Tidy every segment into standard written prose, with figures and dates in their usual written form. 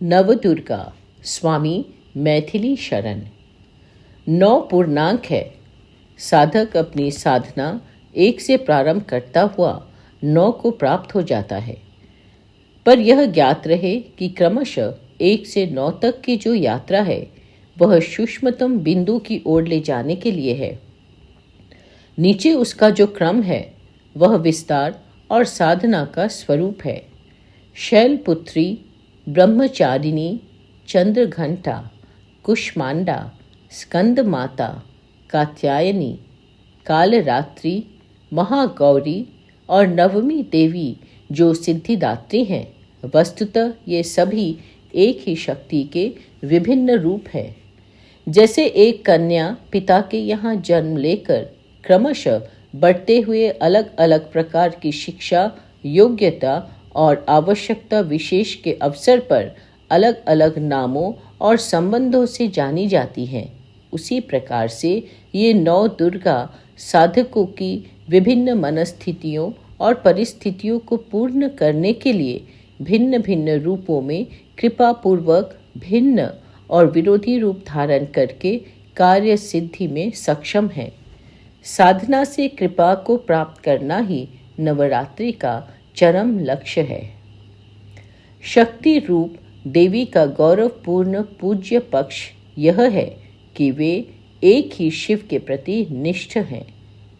नवदुर्गा स्वामी मैथिली शरण। 9 पूर्णांक है। साधक अपनी साधना 1 से प्रारंभ करता हुआ 9 को प्राप्त हो जाता है। पर यह ज्ञात रहे कि क्रमशः 1 से 9 तक की जो यात्रा है वह सूक्ष्मतम बिंदु की ओर ले जाने के लिए है। नीचे उसका जो क्रम है वह विस्तार और साधना का स्वरूप है। शैलपुत्री, ब्रह्मचारिणी, चंद्रघंटा, कुष्मांडा, स्कंद माता, कात्यायनी, कालरात्रि, महागौरी और नवमी देवी जो सिद्धिदात्री हैं, वस्तुतः ये सभी एक ही शक्ति के विभिन्न रूप हैं। जैसे एक कन्या पिता के यहाँ जन्म लेकर क्रमशः बढ़ते हुए अलग अलग प्रकार की शिक्षा, योग्यता और आवश्यकता विशेष के अवसर पर अलग अलग नामों और संबंधों से जानी जाती हैं, उसी प्रकार से ये 9 दुर्गा साधकों की विभिन्न मनस्थितियों और परिस्थितियों को पूर्ण करने के लिए भिन्न भिन्न रूपों में कृपापूर्वक भिन्न और विरोधी रूप धारण करके कार्य सिद्धि में सक्षम है। साधना से कृपा को प्राप्त करना ही नवरात्रि का चरम लक्ष्य है। शक्ति रूप देवी का गौरवपूर्ण पूज्य पक्ष यह है कि वे एक ही शिव के प्रति निष्ठ हैं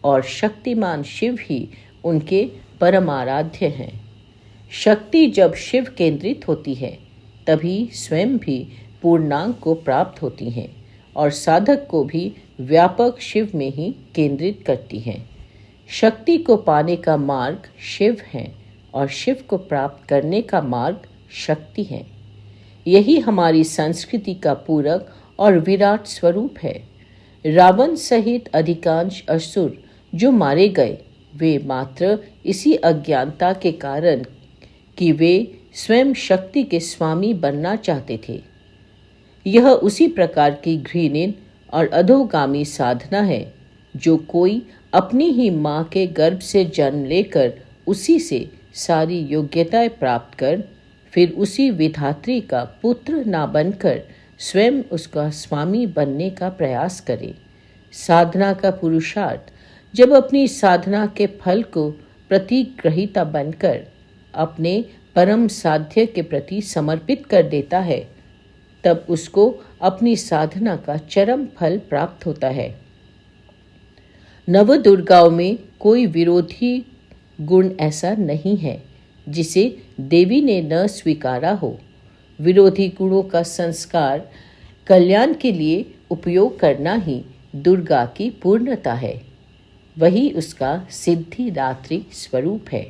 और शक्तिमान शिव ही उनके परमाराध्य हैं। शक्ति जब शिव केंद्रित होती है तभी स्वयं भी पूर्णांक को प्राप्त होती हैं और साधक को भी व्यापक शिव में ही केंद्रित करती हैं। शक्ति को पाने का मार्ग शिव है और शिव को प्राप्त करने का मार्ग शक्ति है। यही हमारी संस्कृति का पूरक और विराट स्वरूप है। रावण सहित अधिकांश असुर जो मारे गए वे मात्र इसी अज्ञानता के कारण कि वे स्वयं शक्ति के स्वामी बनना चाहते थे। यह उसी प्रकार की घृणित और अधोगामी साधना है जो कोई अपनी ही माँ के गर्भ से जन्म लेकर उसी से सारी योग्यताएं प्राप्त कर फिर उसी विधात्री का पुत्र ना बनकर स्वयं उसका स्वामी बनने का प्रयास करे। साधना का पुरुषार्थ जब अपनी साधना के फल को प्रतिग्रहीता बनकर अपने परम साध्य के प्रति समर्पित कर देता है तब उसको अपनी साधना का चरम फल प्राप्त होता है। नवदुर्गाओं में कोई विरोधी गुण ऐसा नहीं है जिसे देवी ने न स्वीकारा हो। विरोधी गुणों का संस्कार कल्याण के लिए उपयोग करना ही दुर्गा की पूर्णता है। वही उसका सिद्धिदात्री स्वरूप है।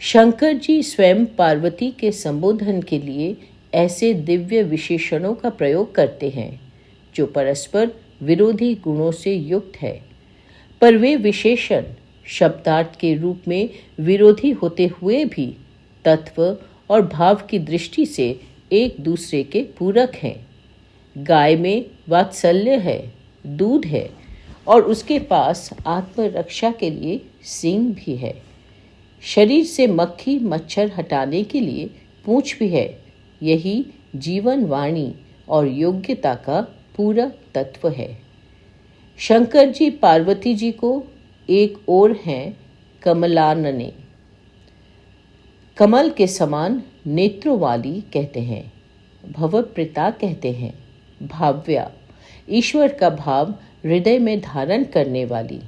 शंकर जी स्वयं पार्वती के संबोधन के लिए ऐसे दिव्य विशेषणों का प्रयोग करते हैं जो परस्पर विरोधी गुणों से युक्त है, पर वे विशेषण शब्दार्थ के रूप में विरोधी होते हुए भी तत्व और भाव की दृष्टि से एक दूसरे के पूरक हैं। गाय में वात्सल्य है, दूध है और उसके पास आत्मरक्षा के लिए सींग भी है। शरीर से मक्खी मच्छर हटाने के लिए पूंछ भी है। यही जीवन वाणी और योग्यता का पूरा तत्व है। शंकर जी पार्वती जी को एक ओर हैं कमलानने, कमल के समान नेत्रों वाली कहते हैं, भवप्रीता कहते हैं, भाव्या ईश्वर का भाव हृदय में धारण करने वाली,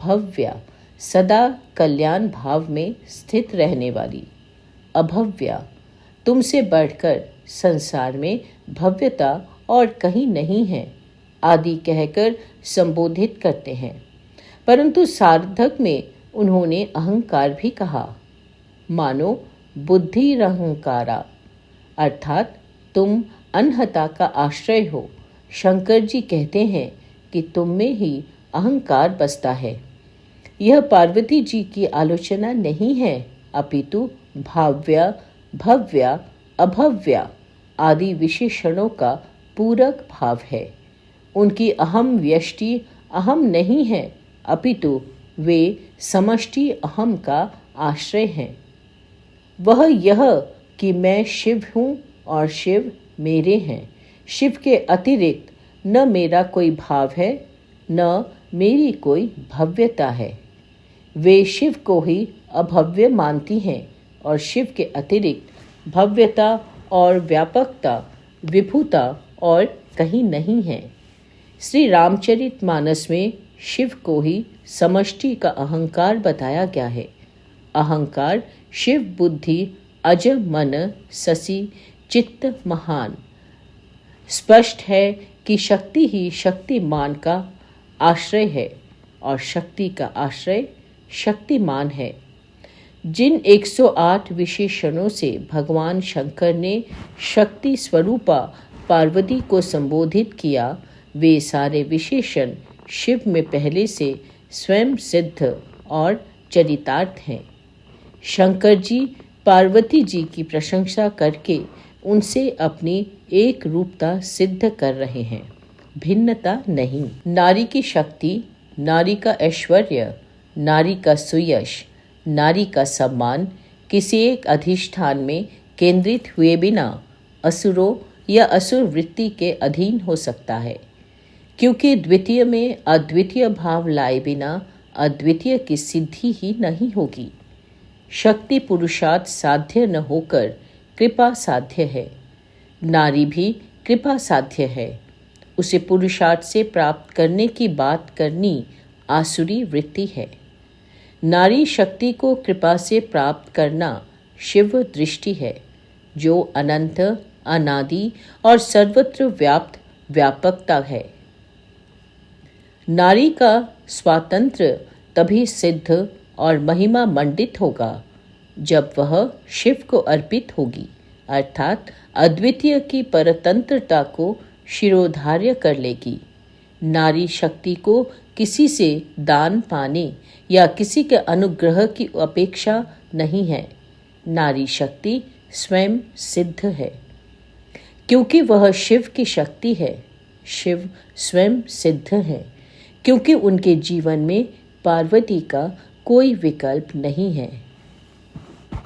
भव्या सदा कल्याण भाव में स्थित रहने वाली, अभव्या तुमसे बढ़कर संसार में भव्यता और कहीं नहीं है आदि कहकर संबोधित करते हैं। परंतु सार्थक में उन्होंने अहंकार भी कहा, मानो बुद्धिरहंकारा, अर्थात तुम अनहता का आश्रय हो। शंकर जी कहते हैं कि तुम में ही अहंकार बसता है। यह पार्वती जी की आलोचना नहीं है, अपितु भाव्या, भव्या, अभव्या आदि विशेषणों का पूरक भाव है। उनकी अहम व्यष्टि अहम नहीं है, अपितु वे समष्टि अहम का आश्रय हैं। वह यह कि मैं शिव हूँ और शिव मेरे हैं। शिव के अतिरिक्त न मेरा कोई भाव है, न मेरी कोई भव्यता है। वे शिव को ही अभव्य मानती हैं और शिव के अतिरिक्त भव्यता और व्यापकता, विभुता और कहीं नहीं है। श्री रामचरितमानस में शिव को ही समष्टि का अहंकार बताया गया है। अहंकार शिव बुद्धि अज मन ससी चित्त महान। स्पष्ट है कि शक्ति ही शक्तिमान का आश्रय है और शक्ति का आश्रय शक्तिमान है। जिन 108 विशेषणों से भगवान शंकर ने शक्ति स्वरूपा पार्वती को संबोधित किया, वे सारे विशेषण शिव में पहले से स्वयं सिद्ध और चरितार्थ हैं। शंकर जी पार्वती जी की प्रशंसा करके उनसे अपनी एक रूपता सिद्ध कर रहे हैं, भिन्नता नहीं। नारी की शक्ति, नारी का ऐश्वर्य, नारी का सुयश, नारी का सम्मान किसी एक अधिष्ठान में केंद्रित हुए बिना असुरों या असुर वृत्ति के अधीन हो सकता है, क्योंकि द्वितीय में अद्वितीय भाव लाए बिना अद्वितीय की सिद्धि ही नहीं होगी। शक्ति पुरुषार्थ साध्य न होकर कृपा साध्य है। नारी भी कृपा साध्य है। उसे पुरुषार्थ से प्राप्त करने की बात करनी आसुरी वृत्ति है। नारी शक्ति को कृपा से प्राप्त करना शिव दृष्टि है, जो अनंत, अनादि और सर्वत्र व्याप्त व्यापकता है। नारी का स्वातंत्र्य तभी सिद्ध और महिमा मंडित होगा जब वह शिव को अर्पित होगी, अर्थात अद्वितीय की परतंत्रता को शिरोधार्य कर लेगी। नारी शक्ति को किसी से दान पाने या किसी के अनुग्रह की अपेक्षा नहीं है। नारी शक्ति स्वयं सिद्ध है, क्योंकि वह शिव की शक्ति है। शिव स्वयं सिद्ध है, क्योंकि उनके जीवन में पार्वती का कोई विकल्प नहीं है।